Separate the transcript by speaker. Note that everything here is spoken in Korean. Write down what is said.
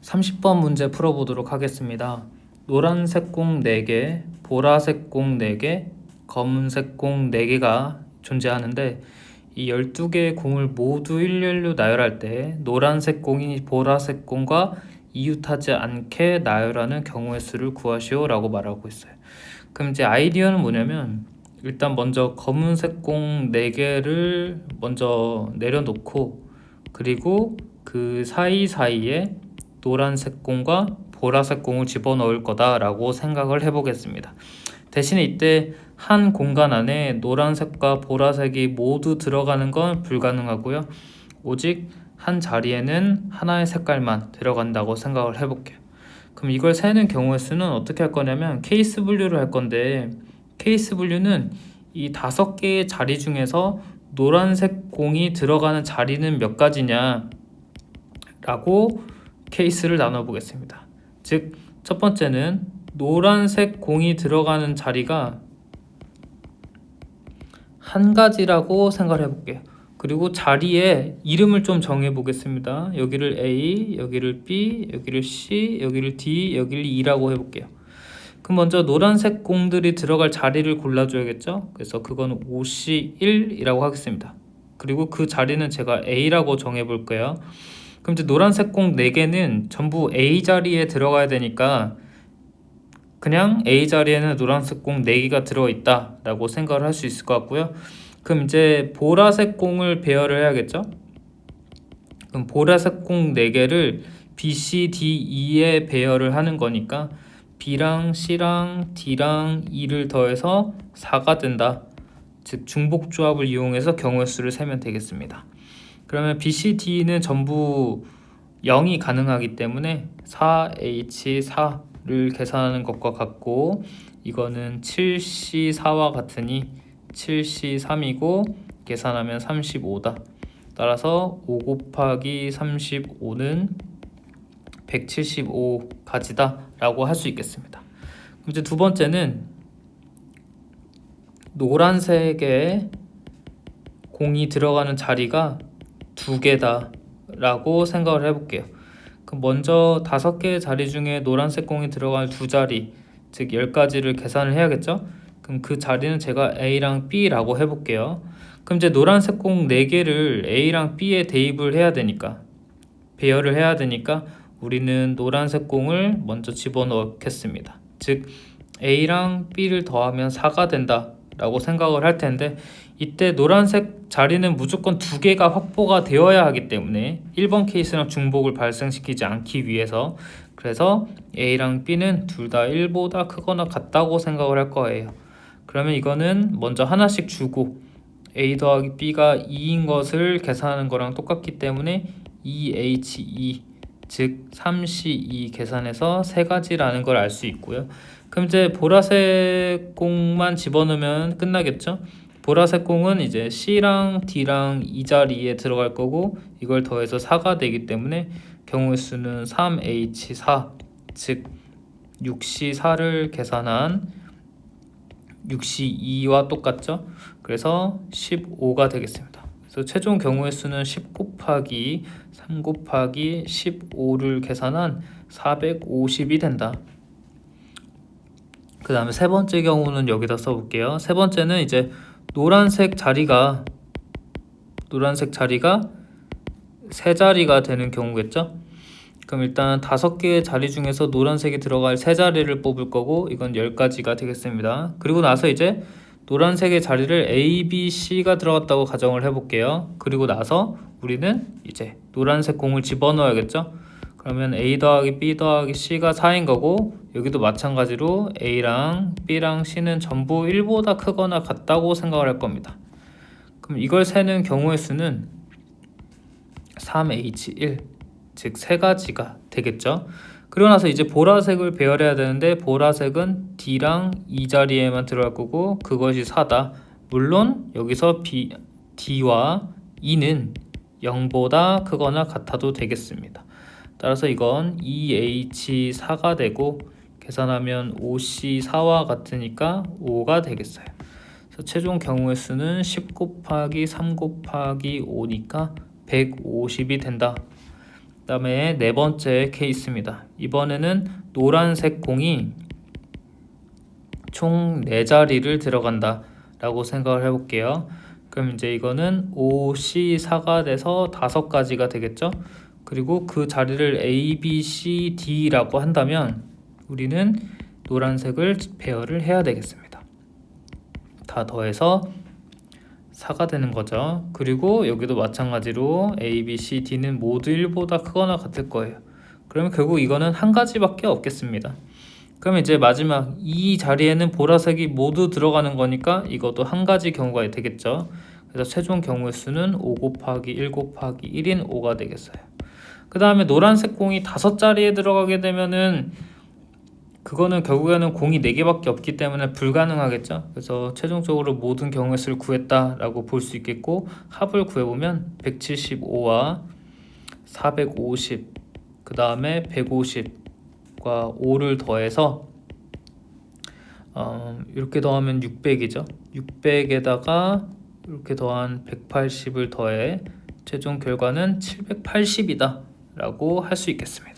Speaker 1: 30번 문제 풀어보도록 하겠습니다. 노란색 공 4개, 보라색 공 4개, 검은색 공 4개가 존재하는데 이 12개의 공을 모두 일렬로 나열할 때 노란색 공이 보라색 공과 이웃하지 않게 나열하는 경우의 수를 구하시오 라고 말하고 있어요. 그럼 이제 아이디어는 뭐냐면 일단 먼저 검은색 공 4개를 먼저 내려놓고 그리고 그 사이사이에 노란색 공과 보라색 공을 집어넣을 거다라고 생각을 해보겠습니다. 대신에 이때 한 공간 안에 노란색과 보라색이 모두 들어가는 건 불가능하고요. 오직 한 자리에는 하나의 색깔만 들어간다고 생각을 해볼게요. 그럼 이걸 세는 경우의 수는 어떻게 할 거냐면 케이스 분류를 할 건데 케이스 분류는 이 5개의 자리 중에서 노란색 공이 들어가는 자리는 몇 가지냐 라고 케이스를 나눠 보겠습니다. 즉, 첫 번째는 노란색 공이 들어가는 자리가 한 가지라고 생각을 해볼게요. 그리고 자리에 이름을 좀 정해 보겠습니다. 여기를 A, 여기를 B, 여기를 C, 여기를 D, 여기를 E라고 해볼게요. 그럼 먼저 노란색 공들이 들어갈 자리를 골라줘야겠죠? 그래서 그건 OC1이라고 하겠습니다. 그리고 그 자리는 제가 A라고 정해볼게요. 그럼 이제 노란색 공 4개는 전부 A 자리에 들어가야 되니까 그냥 A 자리에는 노란색 공 4개가 들어있다 라고 생각을 할 수 있을 것 같고요. 그럼 이제 보라색 공을 배열을 해야겠죠? 그럼 보라색 공 4개를 B, C, D, E에 배열을 하는 거니까 B랑 C랑 D랑 E를 더해서 4가 된다. 즉 중복조합을 이용해서 경우의 수를 세면 되겠습니다. 그러면 B, C, D는 전부 0이 가능하기 때문에 4H4를 계산하는 것과 같고 이거는 7C4와 같으니 7C3이고 계산하면 35다. 따라서 5 곱하기 35는 175가지다 라고 할 수 있겠습니다. 이제 두 번째는 노란색에 공이 들어가는 자리가 2개다 라고 생각을 해볼게요. 그럼 먼저 5개의 자리 중에 노란색 공이 들어갈 2자리, 즉 10가지를 계산을 해야겠죠? 그럼 그 자리는 제가 A랑 B라고 해볼게요. 그럼 이제 노란색 공 4개를 A랑 B에 대입을 해야 되니까 배열을 해야 되니까 우리는 노란색 공을 먼저 집어넣겠습니다. 즉 A랑 B를 더하면 4가 된다 라고 생각을 할 텐데 이때 노란색 자리는 무조건 2개가 확보가 되어야 하기 때문에 1번 케이스랑 중복을 발생시키지 않기 위해서 그래서 A랑 B는 둘 다 1보다 크거나 같다고 생각을 할 거예요. 그러면 이거는 먼저 하나씩 주고 A 더하기 B가 2인 것을 계산하는 거랑 똑같기 때문에 2H2 즉 3C2 계산해서 3가지라는 걸 알 수 있고요. 그럼 이제 보라색 공만 집어넣으면 끝나겠죠? 보라색 공은 이제 C랑 D랑 이 자리에 들어갈 거고 이걸 더해서 4가 되기 때문에 경우의 수는 3H4 즉 6C4를 계산한 6C2와 똑같죠? 그래서 15가 되겠습니다. 그래서 최종 경우의 수는 10 곱하기 3 곱하기 15를 계산한 450이 된다. 그 다음에 세 번째 경우는 여기다 써볼게요. 세 번째는 이제 노란색 자리가 3자리가 되는 경우겠죠? 그럼 일단 5개의 자리 중에서 노란색이 들어갈 3자리를 뽑을 거고 이건 10가지가 되겠습니다. 그리고 나서 이제 노란색의 자리를 A, B, C가 들어갔다고 가정을 해볼게요. 그리고 나서 우리는 이제 노란색 공을 집어넣어야겠죠? 그러면 A 더하기 B 더하기 C가 4인 거고 여기도 마찬가지로 A랑 B랑 C는 전부 1보다 크거나 같다고 생각을 할 겁니다. 그럼 이걸 세는 경우의 수는 3H1 즉 3가지가 되겠죠. 그리고 나서 이제 보라색을 배열해야 되는데 보라색은 D랑 이 자리에만 들어갈 거고 그것이 4다. 물론 여기서 D와 E는 0보다 크거나 같아도 되겠습니다. 따라서 이건 2H4가 되고 계산하면 5C4와 같으니까 5가 되겠어요. 그래서 최종 경우의 수는 10 곱하기 3 곱하기 5니까 150이 된다. 그다음에 네 번째 케이스입니다. 이번에는 노란색 공이 총 4자리를 들어간다 라고 생각을 해볼게요. 그럼 이제 이거는 OC4가 돼서 5가지가 되겠죠. 그리고 그 자리를 A, B, C, D라고 한다면 우리는 노란색을 배열을 해야 되겠습니다. 다 더해서 4가 되는 거죠. 그리고 여기도 마찬가지로 A, B, C, D는 모두 1보다 크거나 같을 거예요. 그러면 결국 이거는 한 가지밖에 없겠습니다. 그럼 이제 마지막 이 자리에는 보라색이 모두 들어가는 거니까 이것도 한 가지 경우가 되겠죠. 그래서 최종 경우의 수는 5 곱하기 1 곱하기 1인 5가 되겠어요. 그 다음에 노란색 공이 5자리에 들어가게 되면은 그거는 결국에는 공이 4개밖에 없기 때문에 불가능하겠죠. 그래서 최종적으로 모든 경우의 수를 구했다라고 볼 수 있겠고, 합을 구해보면 175와 450, 그 다음에 150과 5를 더해서 이렇게 더하면 600이죠. 600에다가 이렇게 더한 180을 더해 최종 결과는 780이다 라고 할 수 있겠습니다.